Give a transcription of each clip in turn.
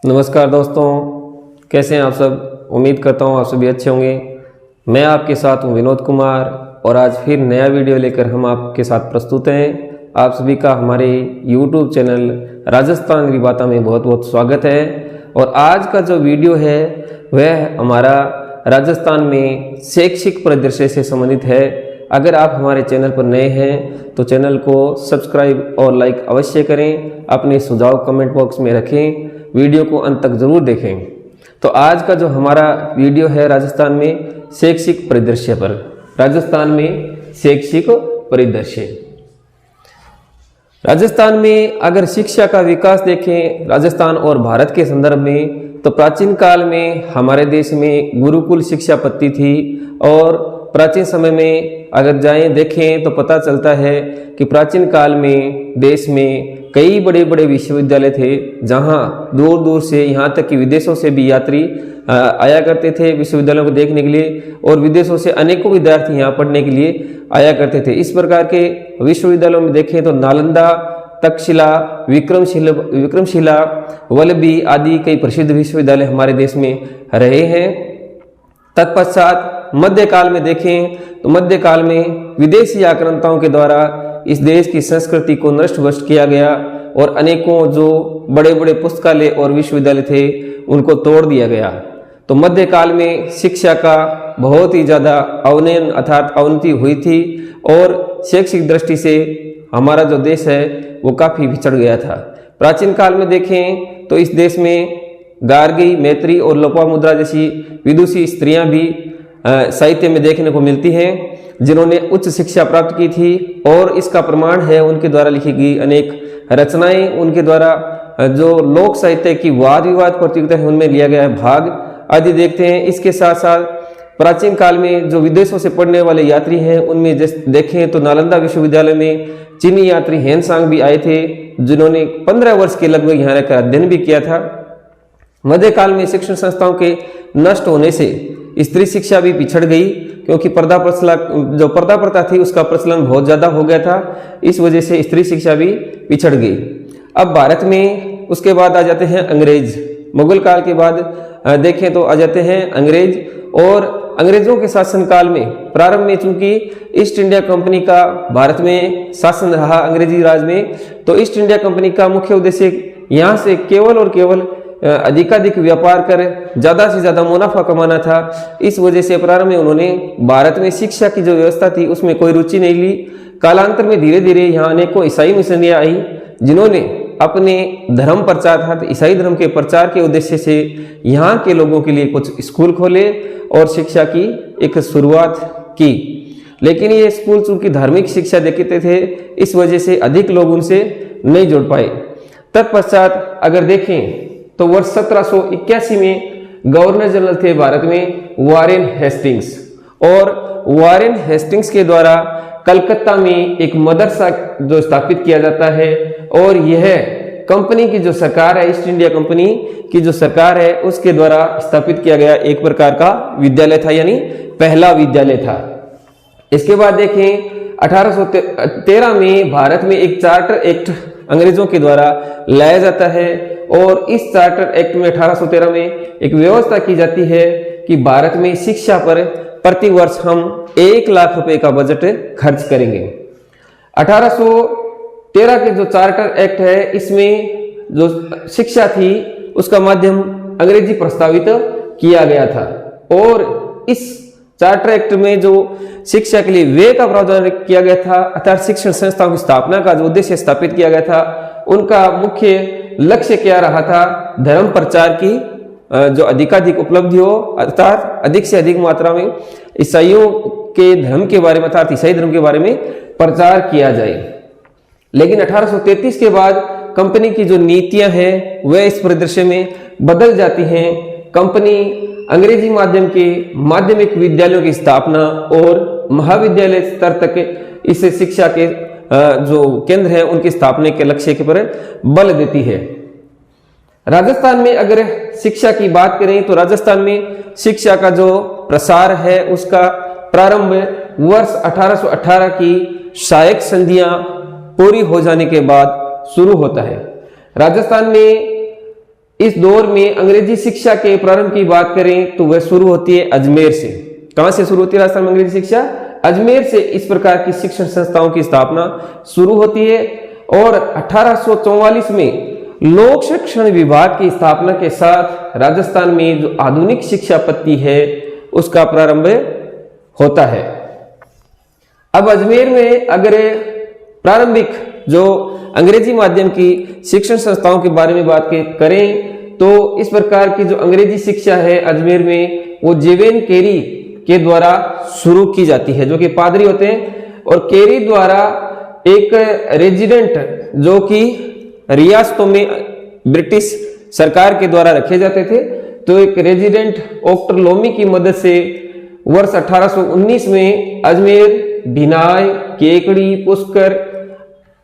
नमस्कार दोस्तों, कैसे हैं आप सब। उम्मीद करता हूँ आप सभी अच्छे होंगे। मैं आपके साथ हूँ विनोद कुमार और आज फिर नया वीडियो लेकर हम आपके साथ प्रस्तुत हैं। आप सभी का हमारे YouTube चैनल राजस्थान की बातों में बहुत बहुत स्वागत है। और आज का जो वीडियो है वह हमारा राजस्थान में शैक्षिक परिदृश्य से संबंधित है। अगर आप हमारे चैनल पर नए हैं तो चैनल को सब्सक्राइब और लाइक अवश्य करें। अपने सुझाव कमेंट बॉक्स में रखें, वीडियो को अंत तक जरूर देखें। तो आज का जो हमारा वीडियो है राजस्थान में शैक्षिक परिदृश्य पर। राजस्थान में शैक्षिक परिदृश्य। राजस्थान में अगर शिक्षा का विकास देखें राजस्थान और भारत के संदर्भ में, तो प्राचीन काल में हमारे देश में गुरुकुल शिक्षा पद्धति थी। और प्राचीन समय में अगर जाएं देखें तो पता चलता है कि प्राचीन काल में देश में कई बड़े बड़े विश्वविद्यालय थे, जहां दूर दूर से, यहाँ तक कि विदेशों से भी यात्री आया करते थे विश्वविद्यालयों को देखने के लिए। और विदेशों से अनेकों विद्यार्थी यहाँ पढ़ने के लिए आया करते थे। इस प्रकार के विश्वविद्यालयों में देखें तो नालंदा, तक्षशिला, विक्रमशिला, वल्लभी आदि कई प्रसिद्ध विश्वविद्यालय हमारे देश में रहे हैं। तत्पश्चात मध्यकाल में देखें तो मध्यकाल में विदेशी आक्रांताओं के द्वारा इस देश की संस्कृति को नष्ट भ्रष्ट किया गया और अनेकों जो बड़े बड़े पुस्तकालय और विश्वविद्यालय थे उनको तोड़ दिया गया। तो मध्यकाल में शिक्षा का बहुत ही ज़्यादा अवनयन अर्थात अवनति हुई थी और शैक्षिक दृष्टि से हमारा जो देश है वो काफ़ी पिछड़ गया था। प्राचीन काल में देखें तो इस देश में गार्गी, मैत्री और लोपामुद्रा जैसी विदुषी स्त्रियां भी साहित्य में देखने को मिलती हैं, जिन्होंने उच्च शिक्षा प्राप्त की थी। और इसका प्रमाण है उनके द्वारा लिखी गई अनेक रचनाएं, उनके द्वारा जो लोक साहित्य की वाद विवाद प्रतियोगिता है उनमें लिया गया है भाग आदि देखते हैं। इसके साथ साथ प्राचीन काल में जो विदेशों से पढ़ने वाले यात्री हैं उनमें देखें तो नालंदा विश्वविद्यालय में चीनी यात्री हेनसांग भी आए थे, जिन्होंने 15 वर्ष के लगभग यहाँ रहकर अध्ययन भी किया था। मध्यकाल में शिक्षण संस्थाओं के नष्ट होने से स्त्री शिक्षा भी पिछड़ गई, क्योंकि पर्दा प्रथा थी उसका प्रचलन बहुत ज़्यादा हो गया था। इस वजह से स्त्री शिक्षा भी पिछड़ गई। अब भारत में उसके बाद आ जाते हैं अंग्रेज। मुगल काल के बाद देखें तो आ जाते हैं अंग्रेज। और अंग्रेजों के शासनकाल में प्रारंभ में चूंकि ईस्ट इंडिया कंपनी का भारत में शासन रहा अंग्रेजी राज में, तो ईस्ट इंडिया कंपनी का मुख्य उद्देश्य यहाँ से केवल और केवल अधिकाधिक व्यापार कर ज़्यादा से ज़्यादा मुनाफा कमाना था। इस वजह से प्रारंभ में उन्होंने भारत में शिक्षा की जो व्यवस्था थी उसमें कोई रुचि नहीं ली। कालांतर में धीरे धीरे यहाँ अनेकों ईसाई मिशनरियाँ आई, जिन्होंने अपने धर्म प्रचार था ईसाई धर्म के प्रचार के उद्देश्य से यहाँ के लोगों के लिए कुछ स्कूल खोले और शिक्षा की एक शुरुआत की। लेकिन ये स्कूल चूंकि धार्मिक शिक्षा देते थे, इस वजह से अधिक लोग उनसे नहीं जुड़ पाए। तत्पश्चात अगर देखें तो वर्ष 1781 में गवर्नर जनरल थे भारत में वॉरेन हेस्टिंग्स, और वॉरेन हेस्टिंग्स के द्वारा कलकत्ता में एक मदरसा जो स्थापित किया जाता है। और यह कंपनी की जो सरकार है, ईस्ट इंडिया कंपनी की जो सरकार है, उसके द्वारा स्थापित किया गया एक प्रकार का विद्यालय था, यानी पहला विद्यालय था। इसके बाद देखें 1813 में भारत में एक चार्टर एक्ट अंग्रेजों के द्वारा लाया जाता है। और इस चार्टर एक्ट में 1813 में एक व्यवस्था की जाती है कि भारत में शिक्षा पर प्रति वर्ष हम 1 लाख रुपए का बजट खर्च करेंगे। 1813 के जो चार्टर एक्ट है, इसमें जो शिक्षा थी उसका माध्यम अंग्रेजी प्रस्तावित किया गया था। और इस चार्टर एक्ट में जो शिक्षा के लिए व्यय का प्रावधान किया गया था, अर्थात शिक्षण संस्थाओं की स्थापना का जो उद्देश्य स्थापित किया गया था, उनका मुख्य लक्ष्य क्या रहा था? धर्म प्रचार की जो अधिकाधिक उपलब्धि हो, अर्थात अधिक से अधिक मात्रा में ईसाइयों के धर्म के बारे में, अर्थात ईसाई धर्म के बारे में प्रचार किया जाए। लेकिन 1833 के बाद कंपनी की जो नीतियां हैं वह इस परिदृश्य में बदल जाती हैं। कंपनी अंग्रेजी माध्यम के माध्यमिक विद्यालयों की स्थापना और महाविद्यालय स्तर तक इस शिक्षा के जो केंद्र हैं उनकी स्थापना के लक्ष्य के पर बल देती है। राजस्थान में अगर शिक्षा की बात करें तो राजस्थान में शिक्षा का जो प्रसार है उसका प्रारंभ वर्ष 1818 की सहायक संधियां पूरी हो जाने के बाद शुरू होता है। राजस्थान में इस दौर में अंग्रेजी शिक्षा के प्रारंभ की बात करें तो वह शुरू होती है अजमेर से। कहां से शुरू होती है राजस्थान में अंग्रेजी शिक्षा? अजमेर से इस प्रकार की शिक्षण संस्थाओं की स्थापना शुरू होती है और 1844 में लोक शिक्षण विभाग की स्थापना के साथ राजस्थान में जो आधुनिक शिक्षा पद्धति है उसका प्रारंभ होता है। अब अजमेर में अगर प्रारंभिक जो अंग्रेजी माध्यम की शिक्षण संस्थाओं के बारे में बात करें तो इस प्रकार की जो अंग्रेजी शिक्षा है अजमेर में वो जेवेन केरी के द्वारा शुरू की जाती है, जो कि पादरी होते हैं और केरी द्वारा एक रेजिडेंट जो कि रियासतों में ब्रिटिश सरकार के द्वारा रखे जाते थे, तो एक रेजिडेंट डॉक्टर लोमी की मदद से वर्ष 1819 में अजमेर, भिनाय, केकड़ी, पुष्कर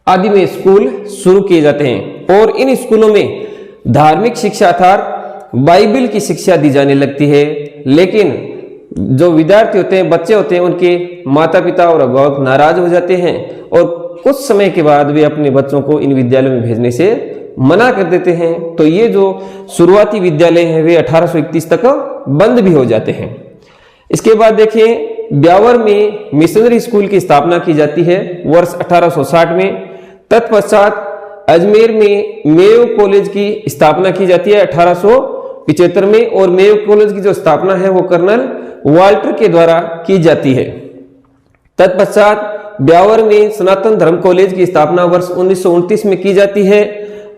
आदि में स्कूल शुरू किए जाते हैं और इन स्कूलों में धार्मिक शिक्षा अर्थात बाइबल की शिक्षा दी जाने लगती है। लेकिन जो विद्यार्थी होते हैं, बच्चे होते हैं, उनके माता पिता और अभिभावक नाराज हो जाते हैं और कुछ समय के बाद वे अपने बच्चों को इन विद्यालयों में भेजने से मना कर देते हैं। तो ये जो शुरुआती विद्यालय हैं वे 1831 तक बंद भी हो जाते हैं। इसके बाद देखें ब्यावर में मिशनरी स्कूल की स्थापना की जाती है वर्ष 1860 में। तत्पश्चात अजमेर में मेयो कॉलेज की स्थापना की जाती है 1875 में और मेयो कॉलेज की जो स्थापना है वो कर्नल वाल्टर के द्वारा की जाती है। तत्पश्चात ब्यावर में सनातन धर्म कॉलेज की स्थापना वर्ष 1929 में की जाती है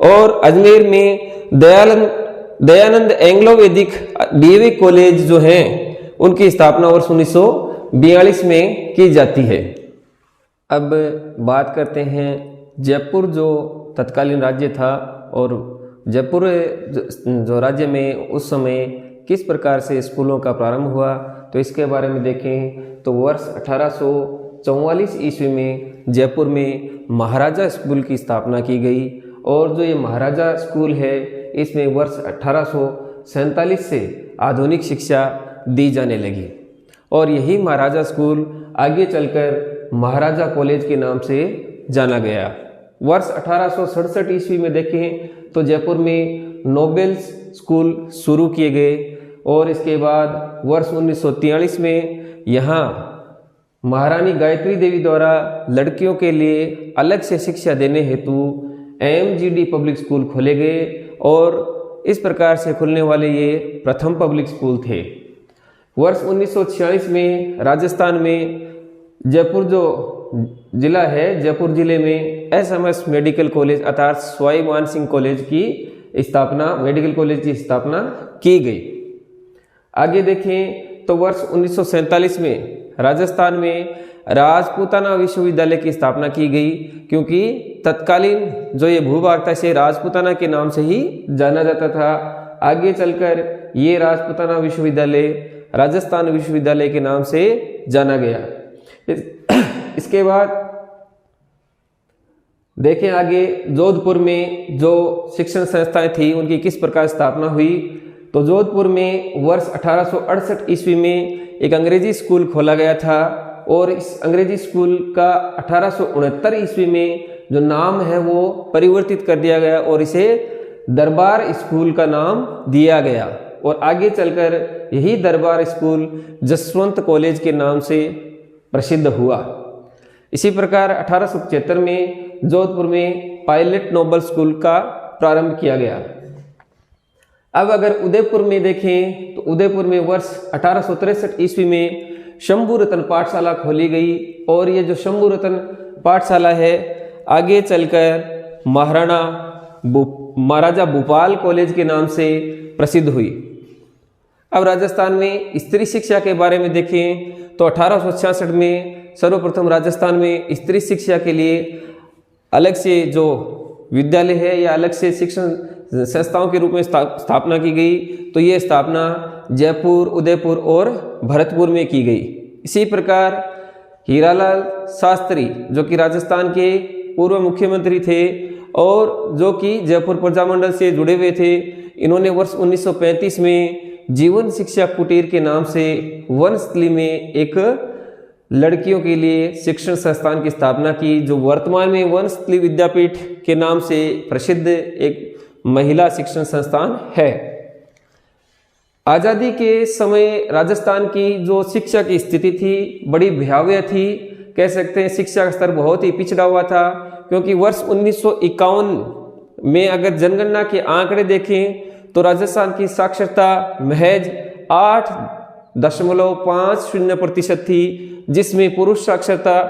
और अजमेर में दयानंद एंग्लो वैदिक डीएवी कॉलेज जो है उनकी स्थापना वर्ष 1942 में की जाती है। अब बात करते हैं जयपुर जो तत्कालीन राज्य था और जयपुर जो राज्य में उस समय किस प्रकार से स्कूलों का प्रारंभ हुआ, तो इसके बारे में देखें तो वर्ष 1844 ईस्वी में जयपुर में महाराजा स्कूल की स्थापना की गई और जो ये महाराजा स्कूल है इसमें वर्ष 1847 से आधुनिक शिक्षा दी जाने लगी और यही महाराजा स्कूल आगे चलकर महाराजा कॉलेज के नाम से जाना गया। वर्ष 1867 ईस्वी में देखें तो जयपुर में नोबेल्स स्कूल शुरू किए गए और इसके बाद वर्ष 1943 में यहाँ महारानी गायत्री देवी द्वारा लड़कियों के लिए अलग से शिक्षा देने हेतु एमजीडी पब्लिक स्कूल खोले गए और इस प्रकार से खुलने वाले ये प्रथम पब्लिक स्कूल थे। वर्ष 1946 में राजस्थान में जयपुर जो जिला है, जयपुर जिले में एसएमएस मेडिकल कॉलेज अर्थात सवाई मान सिंह कॉलेज की स्थापना, मेडिकल कॉलेज की स्थापना की गई। आगे देखें तो वर्ष 1947 में राजस्थान में राजपूताना विश्वविद्यालय की स्थापना की गई क्योंकि तत्कालीन जो ये भूभाग था इसे राजपूताना के नाम से ही जाना जाता था। आगे चलकर ये राजपूताना विश्वविद्यालय राजस्थान विश्वविद्यालय के नाम से जाना गया। इसके बाद देखें आगे जोधपुर में जो शिक्षण संस्थाएं थी उनकी किस प्रकार स्थापना हुई, तो जोधपुर में वर्ष 1868 ईस्वी में एक अंग्रेजी स्कूल खोला गया था और इस अंग्रेजी स्कूल का 1869 ईस्वी में जो नाम है वो परिवर्तित कर दिया गया और इसे दरबार स्कूल का नाम दिया गया और आगे चलकर यही दरबार स्कूल जसवंत कॉलेज के नाम से प्रसिद्ध हुआ। इसी प्रकार 1875 में जोधपुर में पायलट नोबल स्कूल का प्रारंभ किया गया। अब अगर उदयपुर में देखें तो उदयपुर में वर्ष 1863 ईस्वी में शंभू रतन पाठशाला खोली गई और ये जो शंभू रतन पाठशाला है आगे चलकर महाराजा भूपाल कॉलेज के नाम से प्रसिद्ध हुई। अब राजस्थान में स्त्री शिक्षा के बारे में देखें तो 1866 में सर्वप्रथम राजस्थान में स्त्री शिक्षा के लिए अलग से जो विद्यालय है या अलग से शिक्षण संस्थाओं के रूप में स्थापना की गई, तो ये स्थापना जयपुर, उदयपुर और भरतपुर में की गई। इसी प्रकार हीरालाल शास्त्री जो कि राजस्थान के पूर्व मुख्यमंत्री थे और जो कि जयपुर प्रजामंडल से जुड़े हुए थे, इन्होंने वर्ष 1935 में जीवन शिक्षा कुटीर के नाम से वनस्थली में एक लड़कियों के लिए शिक्षण संस्थान की स्थापना की, जो वर्तमान में वनस्थली विद्यापीठ के नाम से प्रसिद्ध एक महिला शिक्षण संस्थान है। आज़ादी के समय राजस्थान की जो शिक्षा की स्थिति थी बड़ी भयावह थी, कह सकते हैं शिक्षा का स्तर बहुत ही पिछड़ा हुआ था, क्योंकि वर्ष 1951 में अगर जनगणना के आंकड़े देखें तो राजस्थान की साक्षरता महज 8.50% थी, जिसमें पुरुष साक्षरता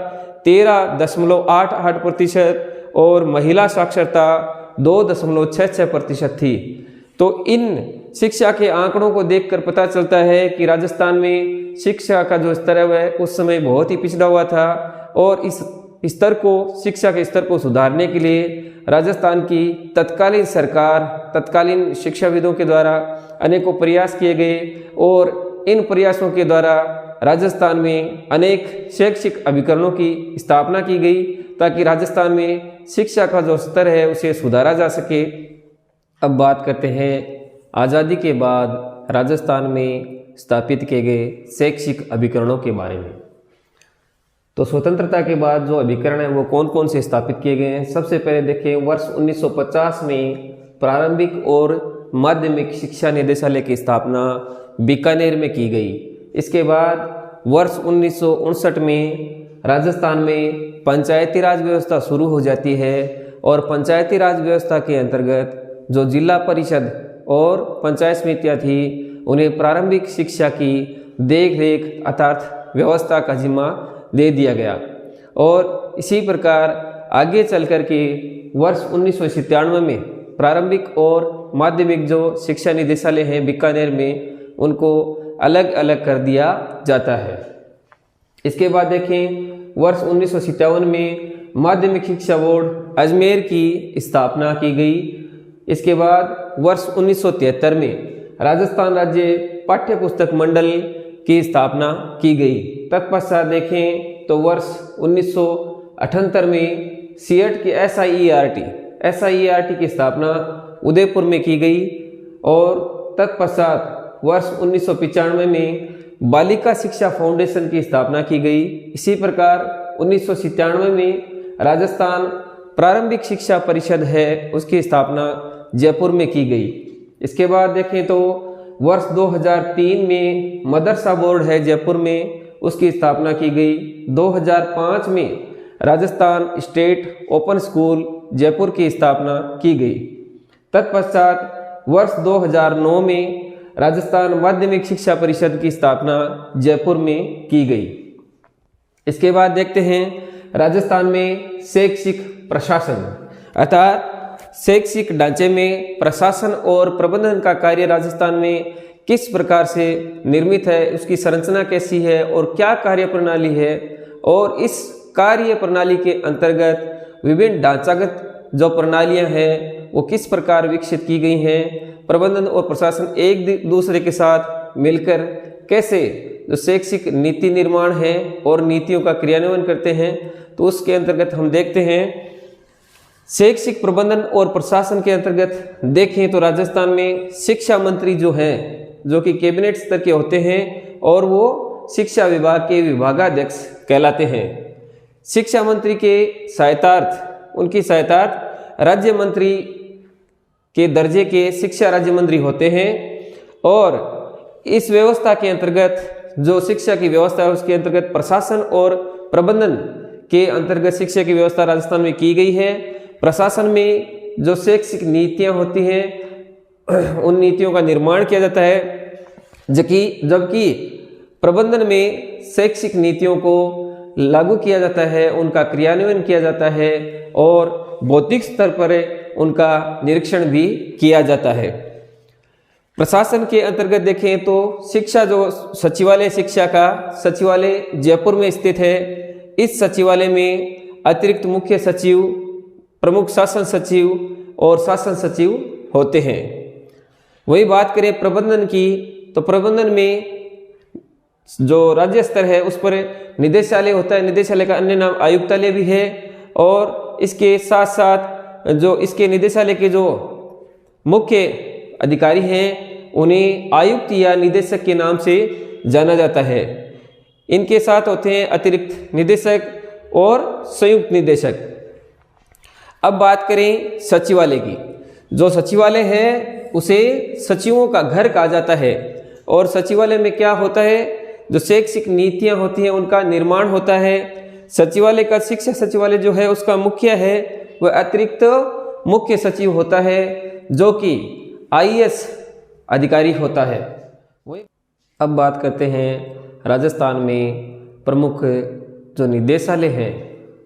13.88% और महिला साक्षरता 2.66% थी। तो इन शिक्षा के आंकड़ों को देखकर पता चलता है कि राजस्थान में शिक्षा का जो स्तर है वह उस समय बहुत ही पिछड़ा हुआ था, और इस स्तर को, शिक्षा के स्तर को सुधारने के लिए राजस्थान की तत्कालीन सरकार, तत्कालीन शिक्षाविदों के द्वारा अनेकों प्रयास किए गए, और इन प्रयासों के द्वारा राजस्थान में अनेक शैक्षिक अभिकरणों की स्थापना की गई, ताकि राजस्थान में शिक्षा का जो स्तर है उसे सुधारा जा सके। अब बात करते हैं आज़ादी के बाद राजस्थान में स्थापित किए गए शैक्षिक अभिकरणों के बारे में। तो स्वतंत्रता के बाद जो अभिकरण है वो कौन कौन से स्थापित किए गए हैं। सबसे पहले देखें, वर्ष 1950 में प्रारंभिक और माध्यमिक शिक्षा निदेशालय की स्थापना बीकानेर में की गई। इसके बाद वर्ष 1959 में राजस्थान में पंचायती राज व्यवस्था शुरू हो जाती है, और पंचायती राज व्यवस्था के अंतर्गत जो जिला परिषद और पंचायत समितियाँ थी उन्हें प्रारंभिक शिक्षा की देख-रेख अर्थात व्यवस्था का जिम्मा दे दिया गया। और इसी प्रकार आगे चल कर के वर्ष 1997 में प्रारंभिक और माध्यमिक जो शिक्षा निदेशालय हैं बीकानेर में, उनको अलग अलग कर दिया जाता है। इसके बाद देखें, वर्ष 1957 में माध्यमिक शिक्षा बोर्ड अजमेर की स्थापना की गई। इसके बाद वर्ष 1973 में राजस्थान राज्य पाठ्य पुस्तक मंडल की स्थापना की गई। तत्पश्चात देखें तो वर्ष 1978 में सीएट की SIERT की स्थापना उदयपुर में की गई, और तत्पश्चात वर्ष 1995 में बालिका शिक्षा फाउंडेशन की स्थापना की गई। इसी प्रकार 1997 में राजस्थान प्रारंभिक शिक्षा परिषद है उसकी स्थापना जयपुर में की गई। इसके बाद देखें तो वर्ष 2003 में मदरसा बोर्ड है जयपुर में, उसकी स्थापना की गई। 2005 में Rajasthan state open school Jaipur की स्थापना की गई। तत्पश्चात वर्ष 2009 में राजस्थान माध्यमिक शिक्षा परिषद की स्थापना जयपुर में की गई। इसके बाद देखते हैं राजस्थान में शैक्षिक प्रशासन अर्थात शैक्षिक ढांचे में प्रशासन और प्रबंधन का कार्य राजस्थान में किस प्रकार से निर्मित है, उसकी संरचना कैसी है और क्या कार्य प्रणाली है, और इस कार्य प्रणाली के अंतर्गत विभिन्न ढांचागत जो प्रणालियां हैं वो किस प्रकार विकसित की गई हैं। प्रबंधन और प्रशासन एक दूसरे के साथ मिलकर कैसे जो शैक्षिक नीति निर्माण है और नीतियों का क्रियान्वयन करते हैं, तो उसके अंतर्गत हम देखते हैं शैक्षिक प्रबंधन और प्रशासन के अंतर्गत देखें तो राजस्थान में शिक्षा मंत्री जो हैं, जो कि कैबिनेट स्तर के होते हैं, और वो शिक्षा विभाग के विभागाध्यक्ष कहलाते हैं। शिक्षा मंत्री के सहायतार्थ उनकी सहायतार्थ राज्य मंत्री के दर्जे के शिक्षा राज्य मंत्री होते हैं, और इस व्यवस्था के अंतर्गत जो शिक्षा की व्यवस्था है उसके अंतर्गत प्रशासन और प्रबंधन के अंतर्गत शिक्षा की व्यवस्था राजस्थान में की गई है। प्रशासन में जो शैक्षिक नीतियां होती हैं उन नीतियों का निर्माण किया जाता है, जबकि प्रबंधन में शैक्षिक नीतियों को लागू किया जाता है, उनका क्रियान्वयन किया जाता है और बौद्धिक स्तर पर उनका निरीक्षण भी किया जाता है। प्रशासन के अंतर्गत देखें तो शिक्षा जो सचिवालय शिक्षा का सचिवालय जयपुर में स्थित है। इस सचिवालय में अतिरिक्त मुख्य सचिव, प्रमुख शासन सचिव और शासन सचिव होते हैं। वही बात करें प्रबंधन की, तो प्रबंधन में जो राज्य स्तर है उस पर निदेशालय होता है। निदेशालय का अन्य नाम आयुक्तालय भी है, और इसके साथ साथ जो इसके निदेशालय के जो मुख्य अधिकारी हैं उन्हें आयुक्त या निदेशक के नाम से जाना जाता है। इनके साथ होते हैं अतिरिक्त निदेशक और संयुक्त निदेशक। अब बात करें सचिवालय की, जो सचिवालय है उसे सचिवों का घर कहा जाता है। और सचिवालय में क्या होता है, जो शैक्षिक नीतियां होती हैं उनका निर्माण होता है। सचिवालय का शिक्षा सचिवालय जो है उसका मुख्य है वह अतिरिक्त मुख्य सचिव होता है जो कि IAS अधिकारी होता है। अब बात करते हैं राजस्थान में प्रमुख जो निदेशालय हैं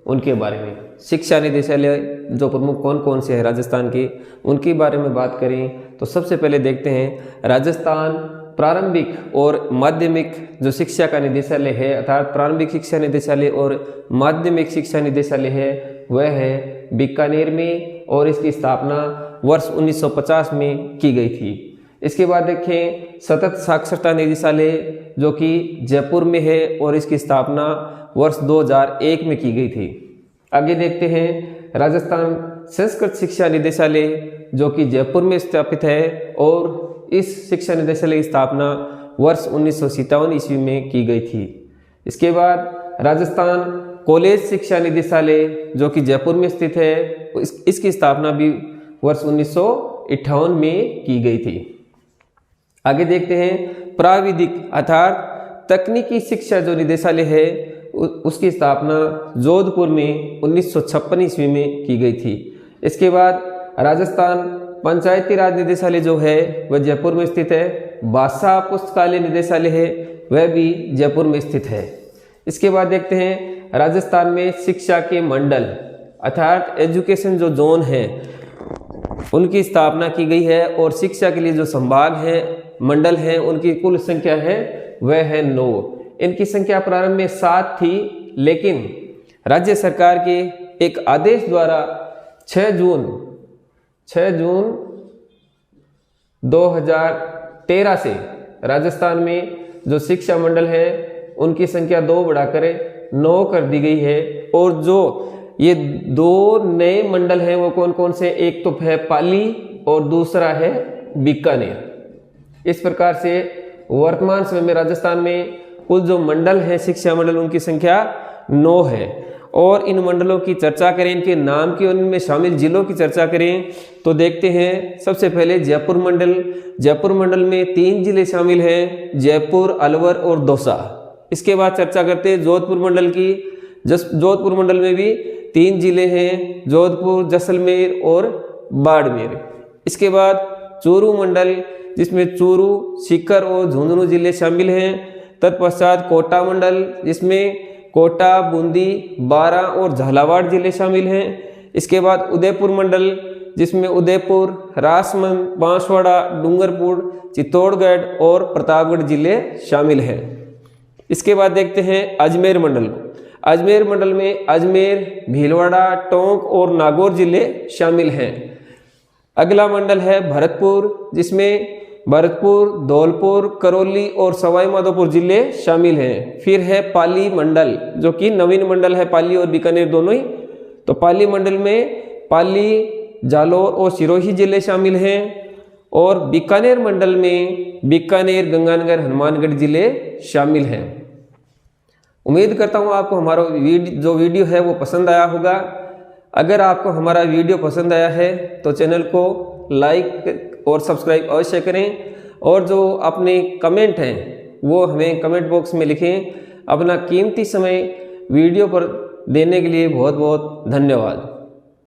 उनके बारे में। शिक्षा निदेशालय जो प्रमुख कौन कौन से हैं राजस्थान के, उनके बारे में बात करें तो सबसे पहले देखते हैं राजस्थान प्रारंभिक और माध्यमिक जो शिक्षा का निदेशालय है, अर्थात प्रारंभिक शिक्षा निदेशालय और माध्यमिक शिक्षा निदेशालय है वह है बीकानेर में और इसकी स्थापना वर्ष 1950 में की गई थी। इसके बाद देखें सतत साक्षरता निदेशालय जो कि जयपुर में है और इसकी स्थापना वर्ष 2001 में की गई थी। आगे देखते हैं राजस्थान संस्कृत शिक्षा निदेशालय जो कि जयपुर में स्थापित है और इस शिक्षा निदेशालय की स्थापना वर्ष 1957 ईस्वी में की गई थी। इसके बाद राजस्थान कॉलेज शिक्षा निदेशालय जो कि जयपुर में स्थित है, इसकी स्थापना भी वर्ष 1958 में की गई थी। आगे देखते हैं प्राविधिक अर्थात तकनीकी शिक्षा जो निदेशालय है उसकी स्थापना जोधपुर में 1956 ईस्वी में की गई थी। इसके बाद राजस्थान पंचायती राज निदेशालय जो है वह जयपुर में स्थित है। भाषा पुस्तकालय निदेशालय है वह भी जयपुर में स्थित है। इसके बाद देखते हैं राजस्थान में शिक्षा के मंडल अर्थात एजुकेशन जो जोन है उनकी स्थापना की गई है और शिक्षा के लिए जो संभाग है मंडल है उनकी कुल संख्या है वह है 9। इनकी संख्या प्रारंभ में 7 थी, लेकिन राज्य सरकार के एक आदेश द्वारा 6 जून 2013 से राजस्थान में जो शिक्षा मंडल है उनकी संख्या 2 बढ़ाकर 9 कर दी गई है। और जो ये 2 नए मंडल हैं वो कौन कौन से, एक तो है पाली और दूसरा है बीकानेर। इस प्रकार से वर्तमान समय में राजस्थान में कुल जो मंडल है शिक्षा मंडल उनकी संख्या 9 है। और इन मंडलों की चर्चा करें, इनके नाम की, उनमें शामिल जिलों की चर्चा करें तो देखते हैं सबसे पहले जयपुर मंडल। जयपुर मंडल में 3 जिले शामिल हैं, जयपुर, अलवर और दौसा। इसके बाद चर्चा करते हैं जोधपुर मंडल की। जोधपुर मंडल में भी 3 जिले हैं, जोधपुर, जैसलमेर और बाड़मेर। इसके बाद चूरू मंडल जिसमें चूरू, सीकर और झुंझुनू जिले शामिल हैं। तत्पश्चात कोटा मंडल जिसमें कोटा, बूंदी, बारां और झालावाड़ जिले शामिल हैं। इसके बाद उदयपुर मंडल जिसमें उदयपुर, राजसमंद, बांसवाड़ा, डूंगरपुर, चित्तौड़गढ़ और प्रतापगढ़ जिले शामिल हैं। इसके बाद देखते हैं अजमेर मंडल को। अजमेर मंडल में अजमेर, भीलवाड़ा, टोंक और नागौर जिले शामिल हैं। अगला मंडल है भरतपुर जिसमें भरतपुर, धौलपुर, करौली और सवाई माधोपुर जिले शामिल हैं। फिर है पाली मंडल जो कि नवीन मंडल है, पाली और बीकानेर दोनों ही। तो पाली मंडल में पाली, जालौर और सिरोही जिले शामिल हैं। और बीकानेर मंडल में बीकानेर, गंगानगर, हनुमानगढ़ जिले शामिल हैं। उम्मीद करता हूँ आपको हमारा जो वीडियो है वो पसंद आया होगा। अगर आपको हमारा वीडियो पसंद आया है तो चैनल को लाइक और सब्सक्राइब अवश्य करें। और जो अपने कमेंट हैं वो हमें कमेंट बॉक्स में लिखें। अपना कीमती समय वीडियो पर देने के लिए बहुत बहुत धन्यवाद।